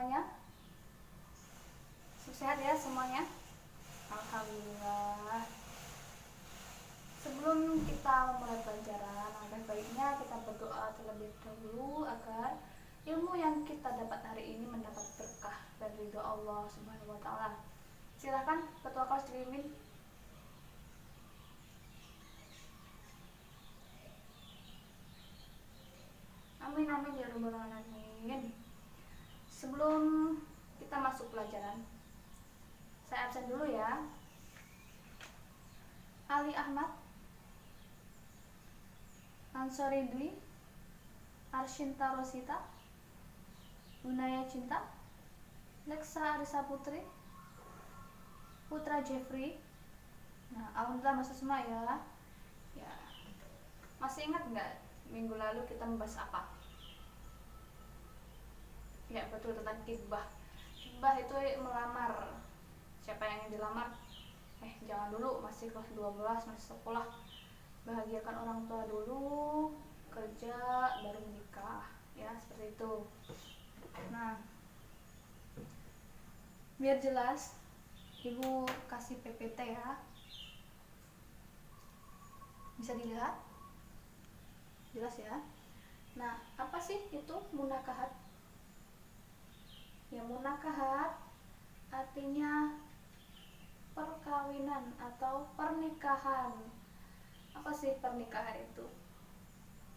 semuanya? Sehat ya semuanya? Alhamdulillah. Sebelum kita memulai pelajaran, ada baiknya kita berdoa terlebih dahulu agar ilmu yang kita dapat hari ini mendapat berkah dan ridho Allah Subhanahu wa taala. Silakan ketua kelas dipimpin. Amin amin ya rabbal alamin. Sebelum kita masuk pelajaran, saya absen dulu ya. Ali Ahmad, Ansori Dwi, Arshinta Rosita, Gunaya Cinta, Leksa Arisa Putri, Putra Jeffrey. Nah, alhamdulillah masuk semua ya. Ya. Masih ingat nggak minggu lalu kita membahas apa? Ya, betul, tentang khitbah. Khitbah itu melamar. Siapa yang dilamar? Jangan dulu, masih kelas 12, masih sekolah. Bahagiakan orang tua dulu, kerja, baru menikah. Ya, seperti itu. Nah, biar jelas, Ibu kasih PPT ya. Bisa dilihat? Jelas ya? Nah, apa sih itu munakahat? Ya, munakahat artinya perkawinan atau pernikahan. Apa sih pernikahan itu?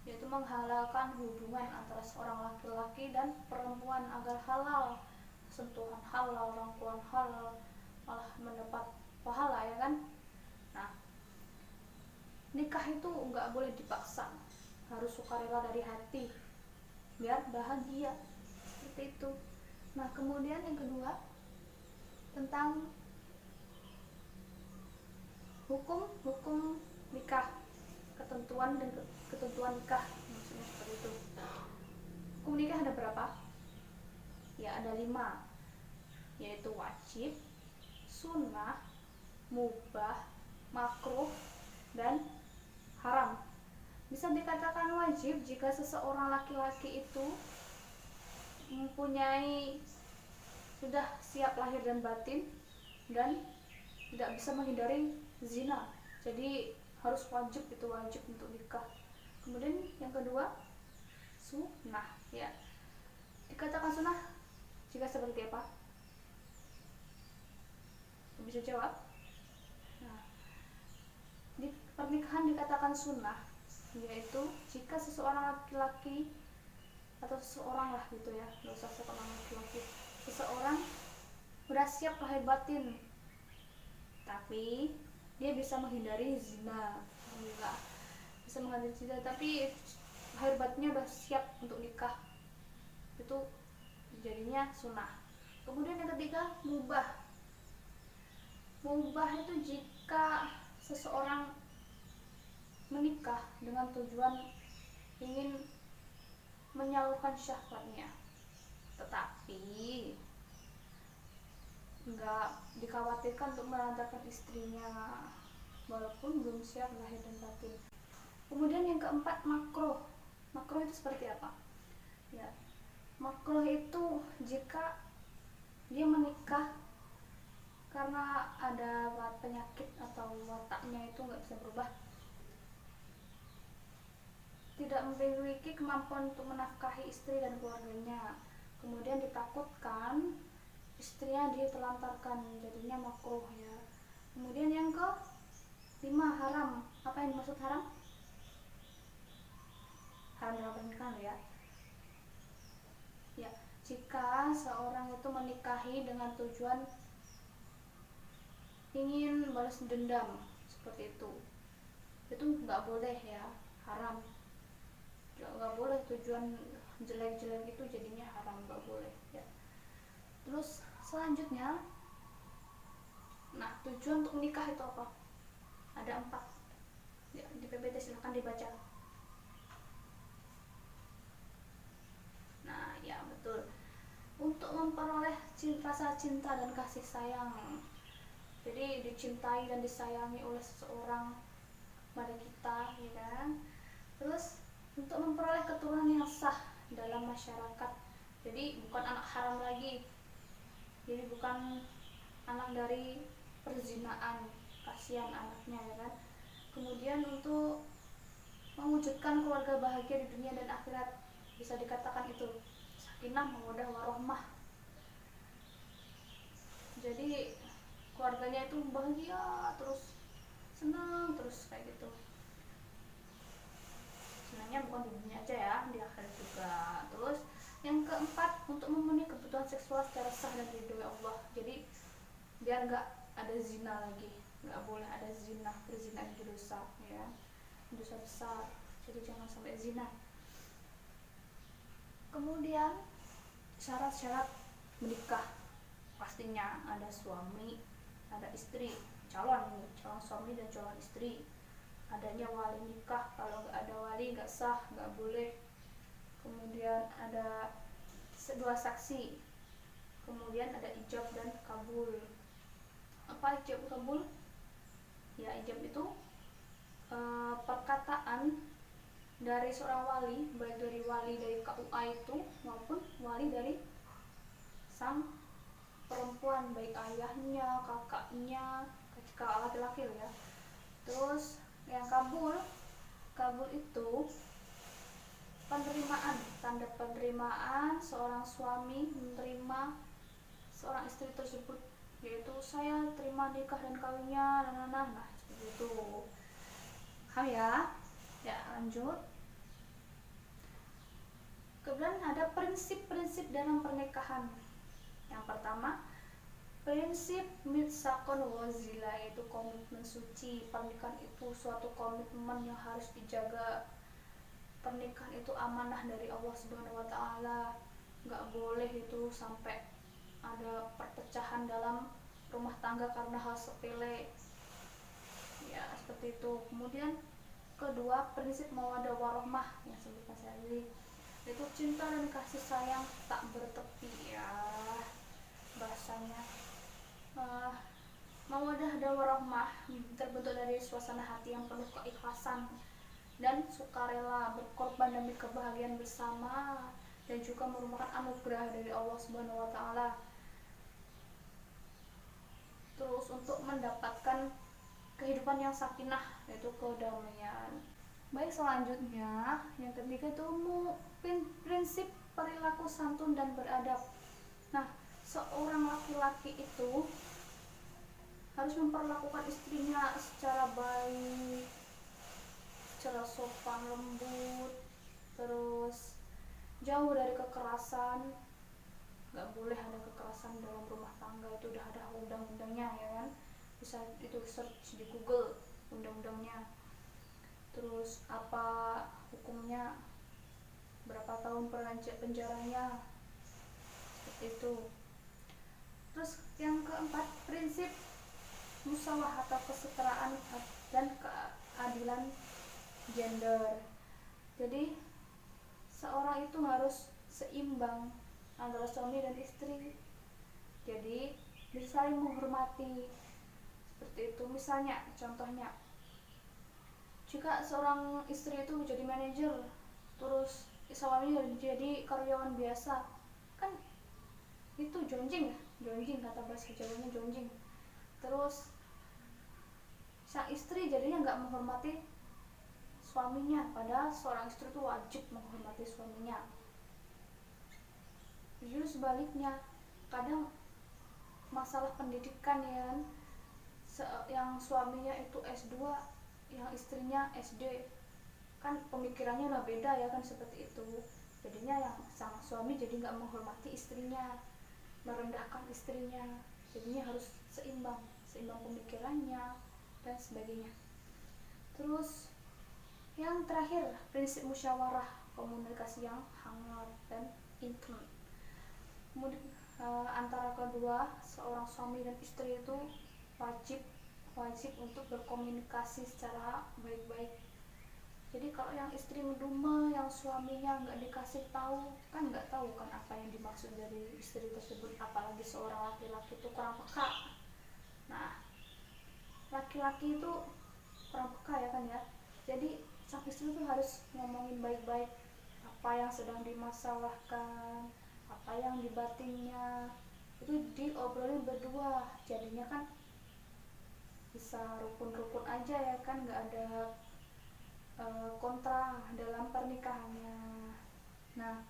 Yaitu menghalalkan hubungan antara seorang laki-laki dan perempuan agar halal, sentuhan halal, rangkulan halal, malah mendapat pahala, ya kan? Nah, nikah itu nggak boleh dipaksa, harus sukarela dari hati biar bahagia, seperti itu. Nah, kemudian yang kedua tentang hukum nikah, ketentuan dan ketentuan nikah, maksudnya seperti itu. Hukum nikah ada berapa? Ya, ada 5, yaitu wajib, sunnah, mubah, makruh, dan haram. Bisa dikatakan wajib jika seseorang laki-laki itu mempunyai sudah siap lahir dan batin dan tidak bisa menghindari zina, jadi harus wajib, itu wajib untuk nikah. Kemudian yang kedua sunnah, ya, dikatakan sunnah jika seperti apa? Bisa jawab? Nah, di pernikahan dikatakan sunnah yaitu jika seseorang laki-laki atau seseorang lah gitu ya, nggak usah seorang laki-laki, seseorang udah siap lahir batin tapi dia bisa menghindari zina, enggak bisa menghindari zina tapi lahir batinnya udah siap untuk nikah, itu jadinya sunnah. Kemudian yang ketiga mubah. Mubah itu jika seseorang menikah dengan tujuan ingin menyalurkan syahwatnya, tetapi nggak dikhawatirkan untuk melantarkan istrinya walaupun belum siap lahir dan batin. Kemudian yang keempat makruh. Makruh itu seperti apa? Ya, makruh itu jika dia menikah karena ada penyakit atau wataknya itu nggak bisa berubah, tidak memiliki kemampuan untuk menafkahi istri dan keluarganya, kemudian ditakutkan istrinya dia telantarkan, jadinya makruh ya. Kemudian yang ke-5 haram. Apa yang dimaksud haram? Haram dalam pernikahan ya. Ya, jika seorang itu menikahi dengan tujuan ingin balas dendam, seperti itu nggak boleh ya, haram. Nggak boleh, tujuan jelek-jelek itu jadinya haram, nggak boleh ya. Terus selanjutnya, nah tujuan untuk menikah itu apa? Ada 4 ya, di PPT silahkan dibaca. Nah ya betul, untuk memperoleh rasa cinta dan kasih sayang, jadi dicintai dan disayangi oleh seseorang pada kita, ya kan? Terus untuk memperoleh keturunan yang sah dalam masyarakat, jadi bukan anak haram lagi, jadi bukan anak dari perzinaan, kasihan anaknya ya kan. Kemudian untuk mewujudkan keluarga bahagia di dunia dan akhirat, bisa dikatakan itu sakinah mawaddah warahmah. Jadi keluarganya itu bahagia terus, senang terus kayak gitu. Senangnya bukan di dunia aja ya, di akhirat juga. Terus yang keempat, untuk memenuhi kebutuhan seksual secara sah dan diridhoi Allah. Jadi biar nggak ada zina lagi, nggak boleh ada zina. Berzina itu dosa ya, dosa besar, jadi jangan sampai zina. Kemudian syarat-syarat menikah, pastinya ada suami, ada istri, calon suami dan calon istri. Adanya wali nikah, kalau nggak ada wali nggak sah, nggak boleh. Kemudian ada dua saksi, kemudian ada ijab dan kabul. Apa ijab kabul? Ya, ijab itu perkataan dari seorang wali, baik dari wali dari KUA itu maupun wali dari sang perempuan, baik ayahnya, kakaknya, kakak laki-laki ya. Terus yang kabul itu penerimaan, tanda penerimaan seorang suami menerima seorang istri tersebut, yaitu saya terima nikah dan kawinnya, nah seperti itu. Paham ya? Ya, lanjut. Kemudian ada prinsip-prinsip dalam pernikahan. Yang pertama, prinsip mitsaqon wazila, yaitu komitmen suci. Pernikahan itu suatu komitmen yang harus dijaga. Pernikahan itu amanah dari Allah Subhanahu wa taala. Enggak boleh itu sampai ada perpecahan dalam rumah tangga karena hal sepele. Ya, seperti itu. Kemudian kedua, prinsip mawaddah warahmah yang sebutkan saya tadi, itu cinta dan kasih sayang tak bertepi ya bahasanya. Mawaddah dan warahmah terbentuk dari suasana hati yang penuh keikhlasan dan sukarela, berkorban demi kebahagiaan bersama, dan juga merupakan anugerah dari Allah Subhanahu wa taala. Terus untuk mendapatkan kehidupan yang sakinah, yaitu kedamaian. Baik, selanjutnya yang ketiga itu prinsip perilaku santun dan beradab. Nah, seorang laki-laki itu harus memperlakukan istrinya secara baik, secara sopan lembut, terus jauh dari kekerasan. Nggak boleh ada kekerasan dalam rumah tangga, itu udah ada undang-undangnya ya kan, bisa itu search di Google undang-undangnya. Terus apa hukumnya, berapa tahun penjaranya, seperti itu. Terus yang keempat, prinsip musyawarah atau kesetaraan dan keadilan gender. Jadi seorang itu harus seimbang antara suami dan istri, jadi bisa saling menghormati, seperti itu. Misalnya contohnya, jika seorang istri itu jadi manajer, terus suaminya jadi karyawan biasa, kan itu jonjing kata bahasa Jawanya, jonjing. Terus sang istri jadinya nggak menghormati suaminya, padahal seorang istri itu wajib menghormati suaminya. Justru sebaliknya, kadang masalah pendidikan ya, yang suaminya itu S2, yang istrinya SD, kan pemikirannya udah beda ya kan, seperti itu. Jadinya yang sang suami jadi nggak menghormati istrinya, merendahkan istrinya. Jadinya harus seimbang pemikirannya dan sebagainya. Terus yang terakhir, prinsip musyawarah, komunikasi yang hangat dan intim. Antara kedua, seorang suami dan istri itu wajib untuk berkomunikasi secara baik-baik. Jadi kalau yang istri menduma, yang suaminya nggak dikasih tahu, kan nggak tahu kan apa yang dimaksud dari istri tersebut. Apalagi seorang laki-laki itu kurang peka. Nah, laki-laki itu kurang peka ya kan ya. Jadi sang istri itu harus ngomongin baik-baik apa yang sedang dimasalahkan, apa apa yang di batinnya itu diobrolin berdua, jadinya kan bisa rukun-rukun aja ya kan, nggak ada kontra dalam pernikahannya. Nah,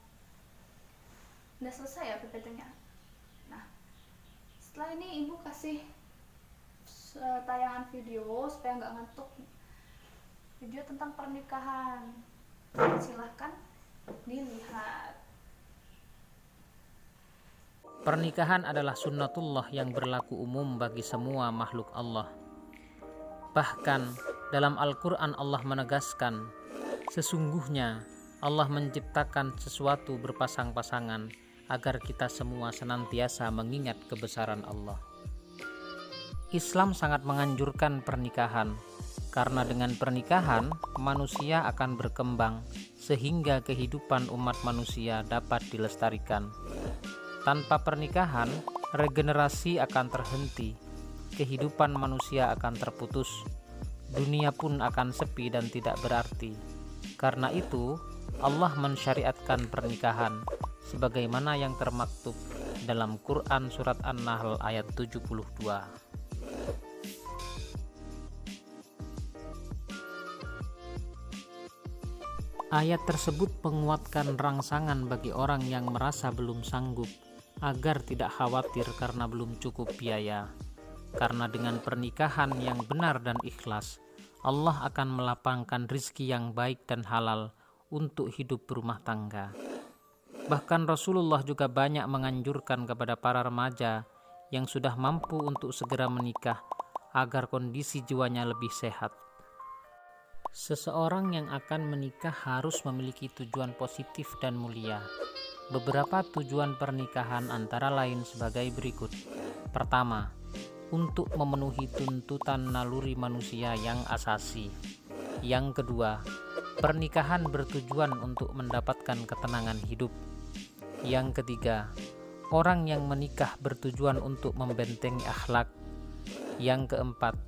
udah selesai ya PPT-nya. Nah, setelah ini ibu kasih tayangan video supaya nggak ngantuk, video tentang pernikahan. Silahkan dilihat. Pernikahan adalah sunnatullah yang berlaku umum bagi semua makhluk Allah. Bahkan dalam Al-Quran Allah menegaskan, sesungguhnya Allah menciptakan sesuatu berpasang-pasangan agar kita semua senantiasa mengingat kebesaran Allah. Islam sangat menganjurkan pernikahan, karena dengan pernikahan manusia akan berkembang sehingga kehidupan umat manusia dapat dilestarikan. Tanpa pernikahan, regenerasi akan terhenti, kehidupan manusia akan terputus, dunia pun akan sepi dan tidak berarti. Karena itu, Allah mensyariatkan pernikahan sebagaimana yang termaktub dalam Quran surat An-Nahl ayat 72. Ayat tersebut menguatkan rangsangan bagi orang yang merasa belum sanggup agar tidak khawatir karena belum cukup biaya. Karena dengan pernikahan yang benar dan ikhlas, Allah akan melapangkan rizki yang baik dan halal untuk hidup berumah tangga. Bahkan Rasulullah juga banyak menganjurkan kepada para remaja yang sudah mampu untuk segera menikah agar kondisi jiwanya lebih sehat. Seseorang yang akan menikah harus memiliki tujuan positif dan mulia. Beberapa tujuan pernikahan antara lain sebagai berikut. Pertama, untuk memenuhi tuntutan naluri manusia yang asasi. Yang kedua, pernikahan bertujuan untuk mendapatkan ketenangan hidup. Yang ketiga, orang yang menikah bertujuan untuk membentengi akhlak. Yang keempat,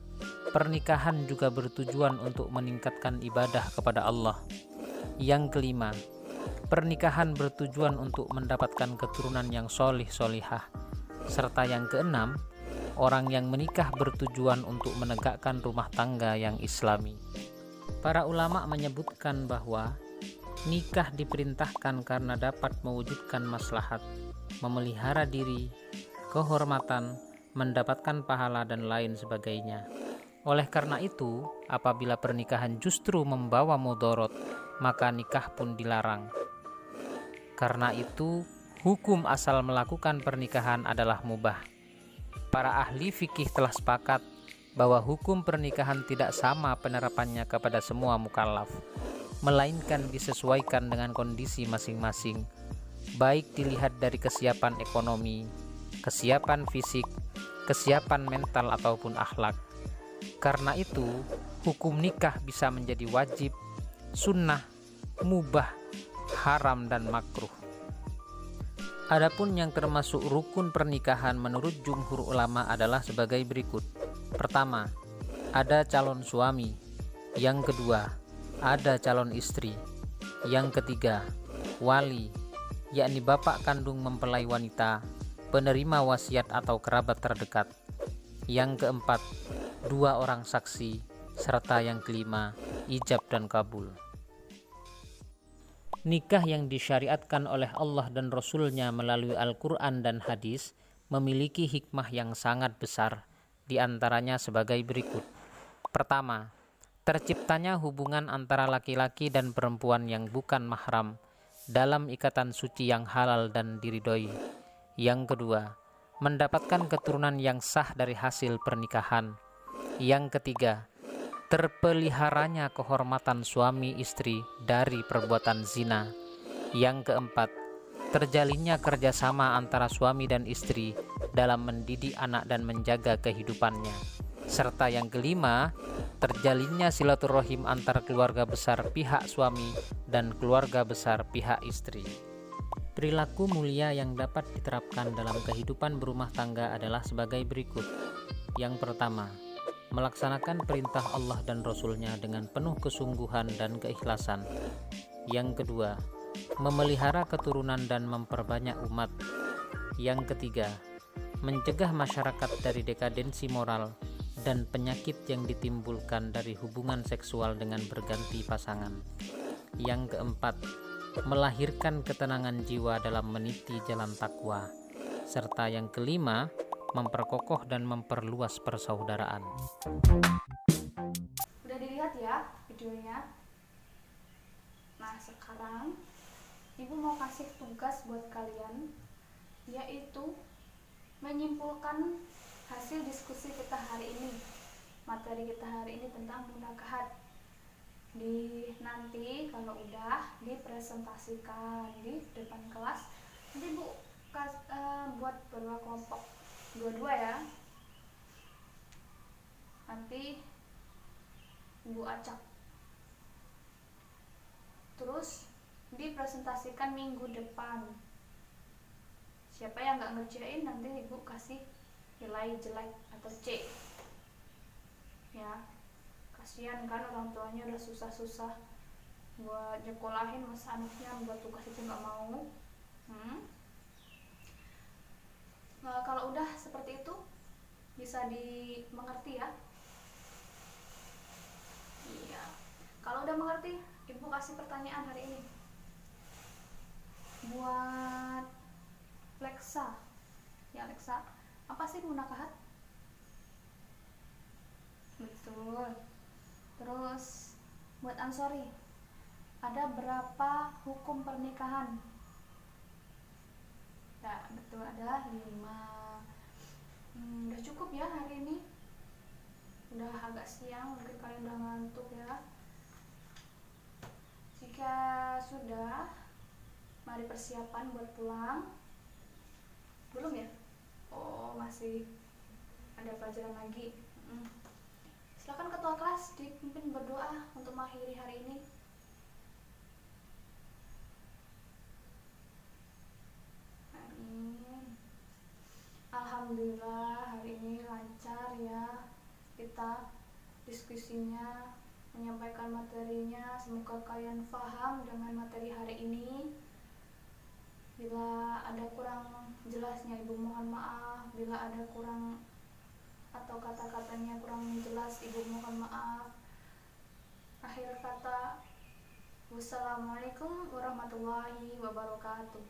pernikahan juga bertujuan untuk meningkatkan ibadah kepada Allah. Yang kelima, pernikahan bertujuan untuk mendapatkan keturunan yang solih-solihah. Serta yang keenam, orang yang menikah bertujuan untuk menegakkan rumah tangga yang islami. Para ulama menyebutkan bahwa nikah diperintahkan karena dapat mewujudkan maslahat, memelihara diri, kehormatan, mendapatkan pahala dan lain sebagainya. Oleh karena itu, apabila pernikahan justru membawa mudarat, maka nikah pun dilarang. Karena itu, hukum asal melakukan pernikahan adalah mubah. Para ahli fikih telah sepakat bahwa hukum pernikahan tidak sama penerapannya kepada semua mukallaf, melainkan disesuaikan dengan kondisi masing-masing, baik dilihat dari kesiapan ekonomi, kesiapan fisik, kesiapan mental ataupun akhlak. Karena itu, hukum nikah bisa menjadi wajib, sunnah, mubah, haram dan makruh. Adapun yang termasuk rukun pernikahan menurut jumhur ulama adalah sebagai berikut. Pertama, ada calon suami. Yang kedua, ada calon istri. Yang ketiga, wali, yakni bapak kandung mempelai wanita, penerima wasiat atau kerabat terdekat. Yang keempat, 2 orang saksi, serta yang kelima, ijab dan kabul. Nikah yang disyariatkan oleh Allah dan Rasul-Nya melalui Al-Quran dan hadis memiliki hikmah yang sangat besar, di antaranya sebagai berikut. Pertama, terciptanya hubungan antara laki-laki dan perempuan yang bukan mahram dalam ikatan suci yang halal dan diridhoi. Yang kedua, mendapatkan keturunan yang sah dari hasil pernikahan. Yang ketiga, terpeliharanya kehormatan suami istri dari perbuatan zina. Yang keempat, terjalinnya kerjasama antara suami dan istri dalam mendidik anak dan menjaga kehidupannya. Serta yang kelima, terjalinnya silaturahim antar keluarga besar pihak suami dan keluarga besar pihak istri. Perilaku mulia yang dapat diterapkan dalam kehidupan berumah tangga adalah sebagai berikut. Yang pertama, melaksanakan perintah Allah dan Rasul-Nya dengan penuh kesungguhan dan keikhlasan. Yang kedua, memelihara keturunan dan memperbanyak umat. Yang ketiga, mencegah masyarakat dari dekadensi moral dan penyakit yang ditimbulkan dari hubungan seksual dengan berganti pasangan. Yang keempat, melahirkan ketenangan jiwa dalam meniti jalan takwa. Serta yang kelima, memperkokoh dan memperluas persaudaraan. Udah dilihat ya videonya? Nah, sekarang Ibu mau kasih tugas buat kalian, yaitu menyimpulkan hasil diskusi kita hari ini. Materi kita hari ini tentang munakahat. Nanti kalau udah dipresentasikan di depan kelas, nanti Bu buat berdua kelompok, dua-dua ya. Nanti Ibu acak. Terus dipresentasikan minggu depan. Siapa yang nggak ngerjain nanti Ibu kasih nilai jelek atau C. Ya, kasihan kan orang tuanya udah susah-susah buat nyekolahin, masa anaknya buat tugas itu nggak mau. Nah, kalau udah seperti itu bisa dimengerti ya. Iya, kalau udah mengerti Ibu kasih pertanyaan hari ini buat Lexa. Ya Lexa, apa sih munakahat? Betul. Terus buat Ansori, ada berapa hukum pernikahan? Ya betul, ada 5. Udah cukup ya hari ini. Udah agak siang, mungkin kalian udah ngantuk ya. Jika sudah, mari persiapan buat pulang. Belum ya? Oh, masih ada pelajaran lagi. Silakan ketua kelas dipimpin berdoa untuk mengakhiri hari ini. Amin. Alhamdulillah hari ini lancar ya kita diskusinya, menyampaikan materinya. Semoga kalian paham dengan materi hari ini. Bila ada kurang jelasnya Ibu mohon maaf. Bila ada kurang atau kata-katanya kurang jelas Ibu mohon maaf. Akhir kata, wassalamualaikum warahmatullahi wabarakatuh.